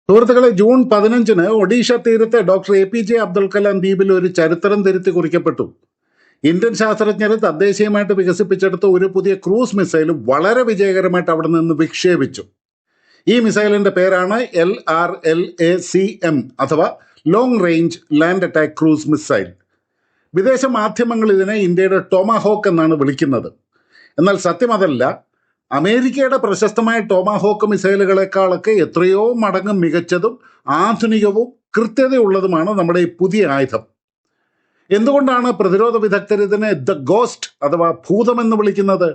സുഹൃത്തുക്കളെ, ജൂൺ 15-ന് ഒഡീഷ തീരത്തെ doctor APJ Abdul Kalam ദ്വീപിൽ ഒരു ചരിത്രം തിരുത്തി കുറിക്കപ്പെട്ടു. ഇന്ത്യൻ ശാസ്ത്രജ്ഞർ തദ്ദേശീയമായിട്ട് വികസിപ്പിച്ചെടുത്ത ഒരു പുതിയ ക്രൂസ് മിസൈൽ വളരെ വിജയകരമായിട്ട് അവിടെ നിന്ന് വിക്ഷേപിച്ചു. ഈ മിസൈലിന്റെ പേരാണ് LRLACM അഥവാ long range land attack cruise missile. വിദേശ മാധ്യമങ്ങൾ ഇതിനെ ഇന്ത്യയുടെ ടോമാഹോക്ക് എന്നാണ് വിളിക്കുന്നത്. എന്നാൽ സത്യം അതല്ല. അമേരിക്കയുടെ പ്രശസ്തമായ ടോമാഹോക്ക് മിസൈലുകളെക്കാളൊക്കെ എത്രയോ മടങ്ങ് മികച്ചതും ആധുനികവും കൃത്യതയുള്ളതുമാണ് നമ്മുടെ ഈ പുതിയ ആയുധം. എന്തുകൊണ്ടാണ് പ്രതിരോധ വിദഗ്ധർ ഇതിനെ ദ ഗോസ്റ്റ് അഥവാ ഭൂതമെന്ന് വിളിക്കുന്നത്?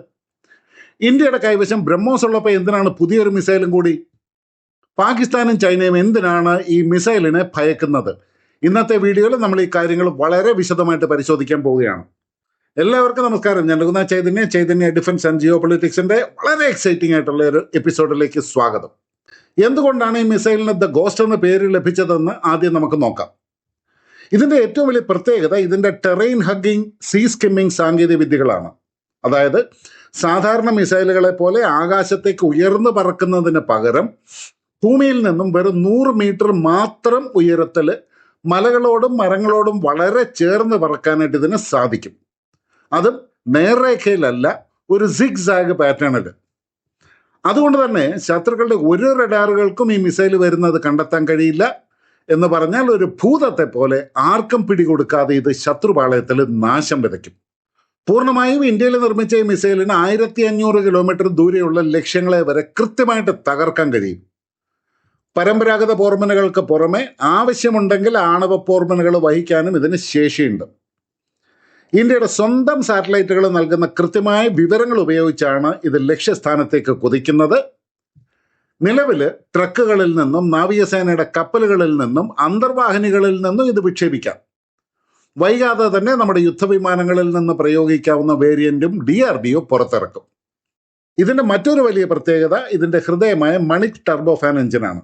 ഇന്ത്യയുടെ കൈവശം ബ്രഹ്മോസ് ഉള്ളപ്പോൾ എന്തിനാണ് പുതിയൊരു മിസൈലും കൂടി? പാകിസ്ഥാനും ചൈനയും എന്തിനാണ് ഈ മിസൈലിനെ ഭയക്കുന്നത്? ഇന്നത്തെ വീഡിയോയിൽ നമ്മൾ ഈ കാര്യങ്ങൾ വളരെ വിശദമായിട്ട് പരിശോധിക്കാൻ പോവുകയാണ്. എല്ലാവർക്കും നമസ്കാരം. ഞാൻ രഘുനാഥ് ചൈതന്യ ഡിഫൻസ് ആൻഡ് ജിയോ പൊളിറ്റിക്സിന്റെ വളരെ എക്സൈറ്റിംഗ് ആയിട്ടുള്ള ഒരു എപ്പിസോഡിലേക്ക് സ്വാഗതം. എന്തുകൊണ്ടാണ് ഈ മിസൈലിന് ദ ഗോസ്റ്റ് എന്ന പേര് ലഭിച്ചതെന്ന് ആദ്യം നമുക്ക് നോക്കാം. ഇതിന്റെ ഏറ്റവും വലിയ പ്രത്യേകത ഇതിന്റെ ടെറൈൻ ഹഗ്ഗിംഗ്, സീ സ്കിമ്മിംഗ് സാങ്കേതിക വിദ്യകളാണ്. അതായത് സാധാരണ മിസൈലുകളെ പോലെ ആകാശത്തേക്ക് ഉയർന്നു പറക്കുന്നതിന് പകരം ഭൂമിയിൽ നിന്നും വെറും 100 മീറ്റർ മാത്രം ഉയരത്തിൽ മലകളോടും മരങ്ങളോടും വളരെ ചേർന്ന് പറക്കാനായിട്ട് ഇതിന് സാധിക്കും. അതും നേർരേഖയിലല്ല, ഒരു സിഗ്സാഗ് പാറ്റേണിൽ. അതുകൊണ്ട് തന്നെ ശത്രുക്കളുടെ ഒരു റഡാറുകൾക്കും ഈ മിസൈൽ വരുന്നത് കണ്ടെത്താൻ കഴിയില്ല. എന്ന് പറഞ്ഞാൽ ഒരു ഭൂതത്തെ പോലെ ആർക്കും പിടികൊടുക്കാതെ ഇത് ശത്രുപാളയത്തിൽ നാശം വിതയ്ക്കും. പൂർണ്ണമായും ഇന്ത്യയിൽ നിർമ്മിച്ച ഈ മിസൈലിന് 1500 കിലോമീറ്റർ ദൂരെയുള്ള ലക്ഷ്യങ്ങളെ വരെ കൃത്യമായിട്ട് തകർക്കാൻ കഴിയും. പരമ്പരാഗത പോർമുനകൾക്ക് പുറമെ ആവശ്യമുണ്ടെങ്കിൽ ആണവ പോർമുനകൾ വഹിക്കാനും ഇതിന് ശേഷിയുണ്ട്. ഇന്ത്യയുടെ സ്വന്തം സാറ്റലൈറ്റുകൾ നൽകുന്ന കൃത്യമായ വിവരങ്ങൾ ഉപയോഗിച്ചാണ് ഇത് ലക്ഷ്യസ്ഥാനത്തേക്ക് കുതിക്കുന്നത്. നിലവിൽ ട്രക്കുകളിൽ നിന്നും, നാവികസേനയുടെ കപ്പലുകളിൽ നിന്നും, അന്തർവാഹിനികളിൽ നിന്നും ഇത് വിക്ഷേപിക്കാം. വൈകാതെ തന്നെ നമ്മുടെ യുദ്ധവിമാനങ്ങളിൽ നിന്ന് പ്രയോഗിക്കാവുന്ന വേരിയന്റും DRDO പുറത്തിറക്കും. ഇതിന്റെ മറ്റൊരു വലിയ പ്രത്യേകത ഇതിന്റെ ഹൃദയമായ മണിക് ടർബോഫാൻ എഞ്ചിനാണ്.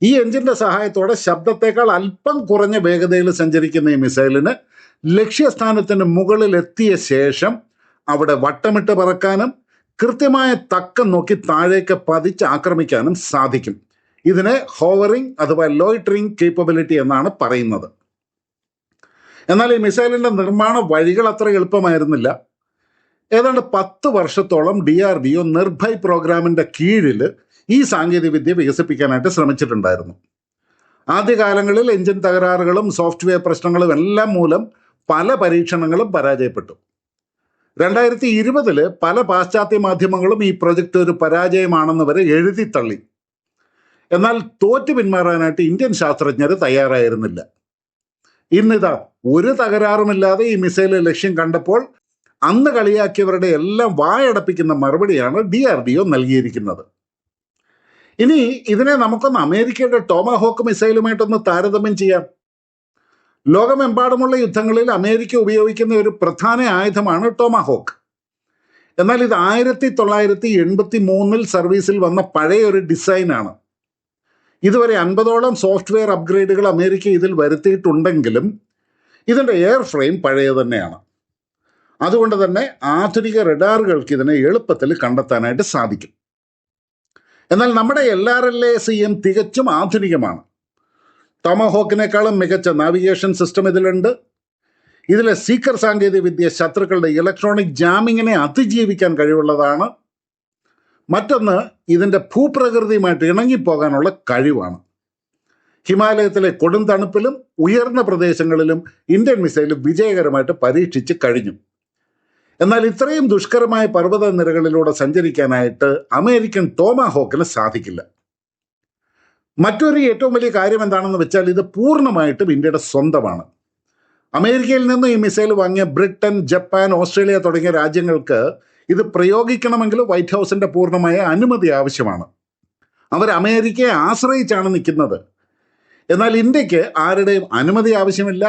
ഈ എഞ്ചിന്റെ സഹായത്തോടെ ശബ്ദത്തേക്കാൾ അല്പം കുറഞ്ഞ വേഗതയിൽ സഞ്ചരിക്കുന്ന ഈ മിസൈലിന് ലക്ഷ്യസ്ഥാനത്തിന് മുകളിൽ എത്തിയ ശേഷം അവിടെ വട്ടമിട്ട് പറക്കാനും കൃത്യമായ തക്കം നോക്കി താഴേക്ക് പതിച്ച് ആക്രമിക്കാനും സാധിക്കും. ഇതിനെ ഹോവറിംഗ് അഥവാ ലോയിറ്ററിംഗ് കേപ്പബിലിറ്റി എന്നാണ് പറയുന്നത്. എന്നാൽ ഈ മിസൈലിന്റെ നിർമ്മാണ വഴികൾ അത്ര എളുപ്പമായിരുന്നില്ല. ഏതാണ്ട് 10 വർഷത്തോളം DRDO നിർഭയ് പ്രോഗ്രാമിന്റെ കീഴിൽ ഈ സാങ്കേതിക വിദ്യ വികസിപ്പിക്കാനായിട്ട് ശ്രമിച്ചിട്ടുണ്ടായിരുന്നു. ആദ്യകാലങ്ങളിൽ എഞ്ചിൻ തകരാറുകളും സോഫ്റ്റ്വെയർ പ്രശ്നങ്ങളും എല്ലാം മൂലം പല പരീക്ഷണങ്ങളും പരാജയപ്പെട്ടു. 2020 പല പാശ്ചാത്യ മാധ്യമങ്ങളും ഈ പ്രൊജക്റ്റ് ഒരു പരാജയമാണെന്ന് വരെ എഴുതി തള്ളി. എന്നാൽ തോറ്റു പിന്മാറാനായിട്ട് ഇന്ത്യൻ ശാസ്ത്രജ്ഞർ തയ്യാറായിരുന്നില്ല. ഇന്നിതാ ഒരു തകരാറുമില്ലാതെ ഈ മിസൈൽ ലക്ഷ്യം കണ്ടപ്പോൾ അന്ന് കളിയാക്കിയവരുടെ എല്ലാം വായടപ്പിക്കുന്ന മറുപടിയാണ് DRDO നൽകിയിരിക്കുന്നത്. ഇനി ഇതിനെ നമുക്കൊന്ന് അമേരിക്കയുടെ ടോമാഹോക്ക് മിസൈലുമായിട്ടൊന്ന് താരതമ്യം ചെയ്യാം. ലോകമെമ്പാടുമുള്ള യുദ്ധങ്ങളിൽ അമേരിക്ക ഉപയോഗിക്കുന്ന ഒരു പ്രധാന ആയുധമാണ് ടോമാഹോക്ക്. എന്നാൽ ഇത് 1983 സർവീസിൽ വന്ന പഴയ ഒരു ഡിസൈനാണ്. ഇതുവരെ 50ഓളം സോഫ്റ്റ്വെയർ അപ്ഗ്രേഡുകൾ അമേരിക്ക ഇതിൽ വരുത്തിയിട്ടുണ്ടെങ്കിലും ഇതിൻ്റെ എയർ ഫ്രെയിം പഴയ തന്നെയാണ്. അതുകൊണ്ട് തന്നെ ആധുനിക റഡാറുകൾക്ക് ഇതിനെ എളുപ്പത്തിൽ കണ്ടെത്താനായിട്ട് സാധിക്കും. എന്നാൽ നമ്മുടെ LRLACM തികച്ചും ആധുനികമാണ്. ടോമാഹോക്കിനേക്കാളും മികച്ച നാവിഗേഷൻ സിസ്റ്റം ഇതിലുണ്ട്. ഇതിലെ സീക്കർ സാങ്കേതിക വിദ്യ ശത്രുക്കളുടെ ഇലക്ട്രോണിക് ജാമിങ്ങിനെ അതിജീവിക്കാൻ കഴിവുള്ളതാണ്. മറ്റൊന്ന് ഇതിൻ്റെ ഭൂപ്രകൃതിയുമായിട്ട് ഇണങ്ങിപ്പോകാനുള്ള കഴിവാണ്. ഹിമാലയത്തിലെ കൊടും തണുപ്പിലും ഉയർന്ന പ്രദേശങ്ങളിലും ഇന്ത്യൻ മിസൈൽ വിജയകരമായിട്ട് പരീക്ഷിച്ച് കഴിഞ്ഞു. എന്നാൽ ഇത്രയും ദുഷ്കരമായ പർവ്വത നിരകളിലൂടെ സഞ്ചരിക്കാനായിട്ട് അമേരിക്കൻ ടോമാഹോക്കിന് സാധിക്കില്ല. മറ്റൊരു ഏറ്റവും വലിയ കാര്യം എന്താണെന്ന് വെച്ചാൽ ഇത് പൂർണ്ണമായിട്ടും ഇന്ത്യയുടെ സ്വന്തമാണ്. അമേരിക്കയിൽ നിന്ന് ഈ മിസൈൽ വാങ്ങിയ ബ്രിട്ടൻ, ജപ്പാൻ, ഓസ്ട്രേലിയ തുടങ്ങിയ രാജ്യങ്ങൾക്ക് ഇത് പ്രയോഗിക്കണമെങ്കിൽ വൈറ്റ് ഹൗസിന്റെ പൂർണ്ണമായ അനുമതി ആവശ്യമാണ്. അവർ അമേരിക്കയെ ആശ്രയിച്ചാണ് നിൽക്കുന്നത്. എന്നാൽ ഇന്ത്യക്ക് ആരുടെയും അനുമതി ആവശ്യമില്ല.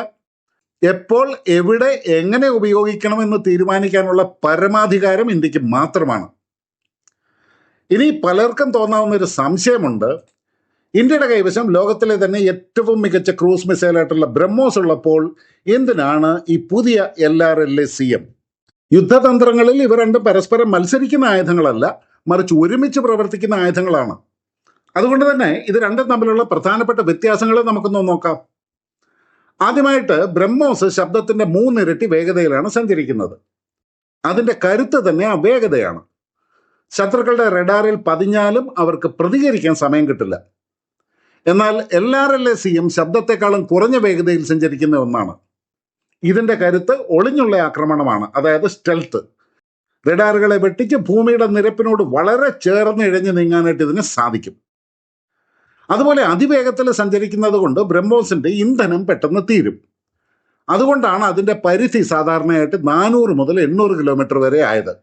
എപ്പോൾ, എവിടെ, എങ്ങനെ ഉപയോഗിക്കണമെന്ന് തീരുമാനിക്കാനുള്ള പരമാധികാരം ഇന്ത്യക്ക് മാത്രമാണ്. ഇനി പലർക്കും തോന്നാവുന്ന ഒരു സംശയമുണ്ട്. ഇന്ത്യയുടെ കൈവശം ലോകത്തിലെ തന്നെ ഏറ്റവും മികച്ച ക്രൂസ് മിസൈലായിട്ടുള്ള ബ്രഹ്മോസ് ഉള്ളപ്പോൾ എന്തിനാണ് ഈ പുതിയ LRLACM? യുദ്ധതന്ത്രങ്ങളിൽ ഇവ രണ്ടും പരസ്പരം മത്സരിക്കുന്ന ആയുധങ്ങളല്ല, മറിച്ച് ഒരുമിച്ച് പ്രവർത്തിക്കുന്ന ആയുധങ്ങളാണ്. അതുകൊണ്ട് തന്നെ ഇത് രണ്ടും തമ്മിലുള്ള പ്രധാനപ്പെട്ട വ്യത്യാസങ്ങൾ നമുക്കൊന്ന് നോക്കാം. ആദ്യമായിട്ട് ബ്രഹ്മോസ് ശബ്ദത്തിന്റെ 3 ഇരട്ടി വേഗതയിലാണ് സഞ്ചരിക്കുന്നത്. അതിന്റെ കരുത്ത് തന്നെ ആ വേഗതയാണ്. ശത്രുക്കളുടെ റഡാറിൽ പതിഞ്ഞാലും അവർക്ക് പ്രതികരിക്കാൻ സമയം കിട്ടില്ല. എന്നാൽ LRLA-CM ശബ്ദത്തെക്കാളും കുറഞ്ഞ വേഗതയിൽ സഞ്ചരിക്കുന്ന ഒന്നാണ്. ഇതിന്റെ കരുത്ത് ഒളിഞ്ഞുള്ള ആക്രമണമാണ്, അതായത് സ്റ്റെൽത്ത്. റഡാറുകളെ വെട്ടിച്ച് ഭൂമിയുടെ നിരപ്പിനോട് വളരെ ചേർന്ന് ഇഴഞ്ഞു നീങ്ങാനായിട്ട് ഇതിന് സാധിക്കും. അതുപോലെ അതിവേഗത്തിൽ സഞ്ചരിക്കുന്നത് കൊണ്ട് ബ്രഹ്മോസിന്റെ ഇന്ധനം പെട്ടെന്ന് തീരും. അതുകൊണ്ടാണ് അതിന്റെ പരിധി സാധാരണയായിട്ട് 400 മുതൽ 800 കിലോമീറ്റർ വരെ ആയത്.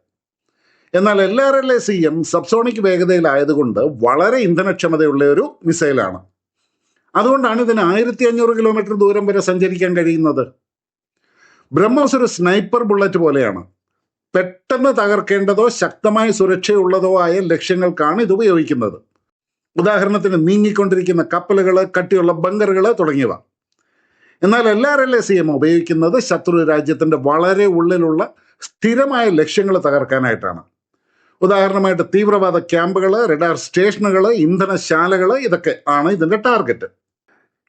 എന്നാൽ LRLA-CM സബ്സോണിക് വേഗതയിലായതുകൊണ്ട് വളരെ ഇന്ധനക്ഷമതയുള്ള ഒരു മിസൈലാണ്. അതുകൊണ്ടാണ് ഇതിന് 1500 കിലോമീറ്റർ ദൂരം വരെ സഞ്ചരിക്കാൻ കഴിയുന്നത്. ബ്രഹ്മോസ് ഒരു സ്നൈപ്പർ ബുള്ളറ്റ് പോലെയാണ്. പെട്ടെന്ന് തകർക്കേണ്ടതോ ശക്തമായ സുരക്ഷയുള്ളതോ ആയ ലക്ഷ്യങ്ങൾക്കാണ് ഇത് ഉപയോഗിക്കുന്നത്. ഉദാഹരണത്തിന് നീങ്ങിക്കൊണ്ടിരിക്കുന്ന കപ്പലുകൾ, കട്ടിയുള്ള ബങ്കറുകൾ തുടങ്ങിയവ. എന്നാൽ LRLA-CM ഉപയോഗിക്കുന്നത് ശത്രു രാജ്യത്തിന്റെ വളരെ ഉള്ളിലുള്ള സ്ഥിരമായ ലക്ഷ്യങ്ങൾ തകർക്കാനായിട്ടാണ്. ഉദാഹരണമായിട്ട് തീവ്രവാദ ക്യാമ്പുകൾ, റഡാർ സ്റ്റേഷനുകൾ, ഇന്ധനശാലകൾ, ഇതൊക്കെ ആണ് ഇതിന്റെ ടാർഗറ്റ്.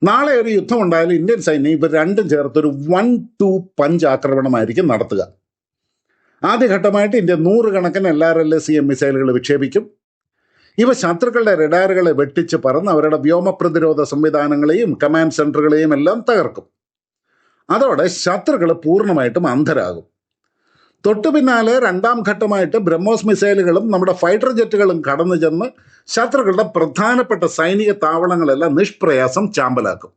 നാളെ ഒരു യുദ്ധം ഉണ്ടായാലും ഇന്ത്യൻ സൈന്യം ഇവർ രണ്ടും ചേർത്തൊരു 1-2 പഞ്ച് ആക്രമണമായിരിക്കും നടത്തുക. ആദ്യഘട്ടമായിട്ട് ഇന്ത്യ 100 കണക്കിന് LRLA-CM മിസൈലുകൾ വിക്ഷേപിക്കും. ഇവ ശത്രുക്കളുടെ റഡാറുകളെ വെട്ടിച്ച് പറന്ന് അവരുടെ വ്യോമ പ്രതിരോധ സംവിധാനങ്ങളെയും കമാൻഡ് സെന്ററുകളെയും എല്ലാം തകർക്കും. അതോടെ ശത്രുക്കൾ പൂർണ്ണമായിട്ടും അന്ധരാകും. തൊട്ടു പിന്നാലെ രണ്ടാം ഘട്ടമായിട്ട് ബ്രഹ്മോസ് മിസൈലുകളും നമ്മുടെ ഫൈറ്റർ ജെറ്റുകളും കടന്നു ചെന്ന് ശത്രുക്കളുടെ പ്രധാനപ്പെട്ട സൈനിക താവളങ്ങളെല്ലാം നിഷ്പ്രയാസം ചാമ്പലാക്കും.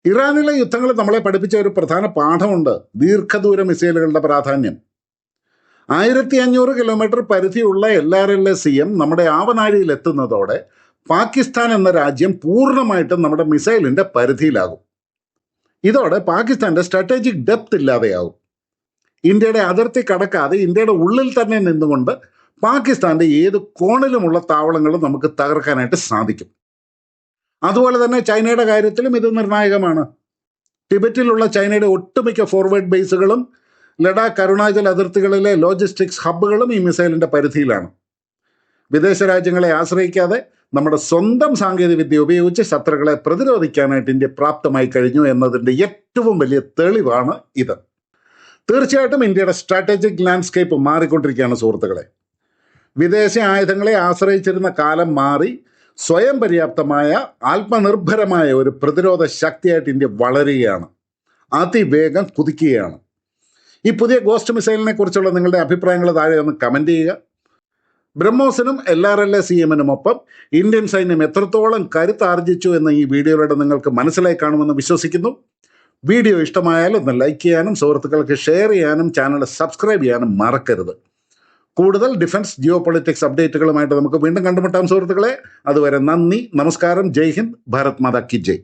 ഇറാനിലെ യുദ്ധങ്ങൾ നമ്മളെ പഠിപ്പിച്ച ഒരു പ്രധാന പാഠമുണ്ട്: ദീർഘദൂര മിസൈലുകളുടെ പ്രാധാന്യം. 1500 കിലോമീറ്റർ പരിധിയുള്ള LRLA-CM നമ്മുടെ ആവനാഴിയിൽ എത്തുന്നതോടെ പാകിസ്ഥാൻ എന്ന രാജ്യം പൂർണ്ണമായിട്ടും നമ്മുടെ മിസൈലിന്റെ പരിധിയിലാകും. ഇതോടെ പാകിസ്ഥാന്റെ സ്ട്രാറ്റജിക് ഡെപ്ത് ഇല്ലാതെയാകും. ഇന്ത്യയുടെ അതിർത്തി കടക്കാതെ ഇന്ത്യയുടെ ഉള്ളിൽ തന്നെ നിന്നുകൊണ്ട് പാകിസ്ഥാന്റെ ഏത് കോണിലുമുള്ള താവളങ്ങളും നമുക്ക് തകർക്കാനായിട്ട് സാധിക്കും. അതുപോലെ തന്നെ ചൈനയുടെ കാര്യത്തിലും ഇത് നിർണായകമാണ്. ടിബറ്റിലുള്ള ചൈനയുടെ ഒട്ടുമിക്ക ഫോർവേഡ് ബേസുകളും ലഡാക്ക്, അരുണാചൽ അതിർത്തികളിലെ ലോജിസ്റ്റിക്സ് ഹബ്ബുകളും ഈ മിസൈലിന്റെ പരിധിയിലാണ്. വിദേശ രാജ്യങ്ങളെ ആശ്രയിക്കാതെ നമ്മുടെ സ്വന്തം സാങ്കേതികവിദ്യ ഉപയോഗിച്ച് ശത്രുക്കളെ പ്രതിരോധിക്കാനായിട്ട് ഇന്ത്യ പ്രാപ്തമായി കഴിഞ്ഞു എന്നതിൻ്റെ ഏറ്റവും വലിയ തെളിവാണ് ഇത്. തീർച്ചയായിട്ടും ഇന്ത്യയുടെ സ്ട്രാറ്റജിക് ലാൻഡ്സ്കേപ്പ് മാറിക്കൊണ്ടിരിക്കുകയാണ് സുഹൃത്തുക്കളെ. വിദേശ ആയുധങ്ങളെ ആശ്രയിച്ചിരുന്ന കാലം മാറി സ്വയം പര്യാപ്തമായ ആത്മനിർഭരമായ ഒരു പ്രതിരോധ ശക്തിയായിട്ട് ഇന്ത്യ വളരുകയാണ്, അതിവേഗം കുതിക്കുകയാണ്. ഈ പുതിയ ഗോസ്റ്റ് മിസൈലിനെ കുറിച്ചുള്ള നിങ്ങളുടെ അഭിപ്രായങ്ങൾ താഴെ ഒന്ന് കമൻറ്റ് ചെയ്യുക. ബ്രഹ്മോസിനും LRLA-CM-നുമൊപ്പം ഇന്ത്യൻ സൈന്യം എത്രത്തോളം കരുത്താർജിച്ചു എന്ന് ഈ വീഡിയോയിലൂടെ നിങ്ങൾക്ക് മനസ്സിലായി കാണുമെന്ന് വിശ്വസിക്കുന്നു. വീഡിയോ ഇഷ്ടമായാൽ ഒന്ന് ലൈക്ക് ചെയ്യാനും സുഹൃത്തുക്കൾക്ക് ഷെയർ ചെയ്യാനും ചാനൽ സബ്സ്ക്രൈബ് ചെയ്യാനും മറക്കരുത്. കൂടുതൽ ഡിഫൻസ് ജിയോ പൊളിറ്റിക്സ് അപ്ഡേറ്റുകളുമായിട്ട് നമുക്ക് വീണ്ടും കണ്ടുമുട്ടാം സുഹൃത്തുക്കളെ. അതുവരെ നന്ദി, നമസ്കാരം, ജയ് ഹിന്ദ്, ഭാരത് മാതാ കി ജയ്.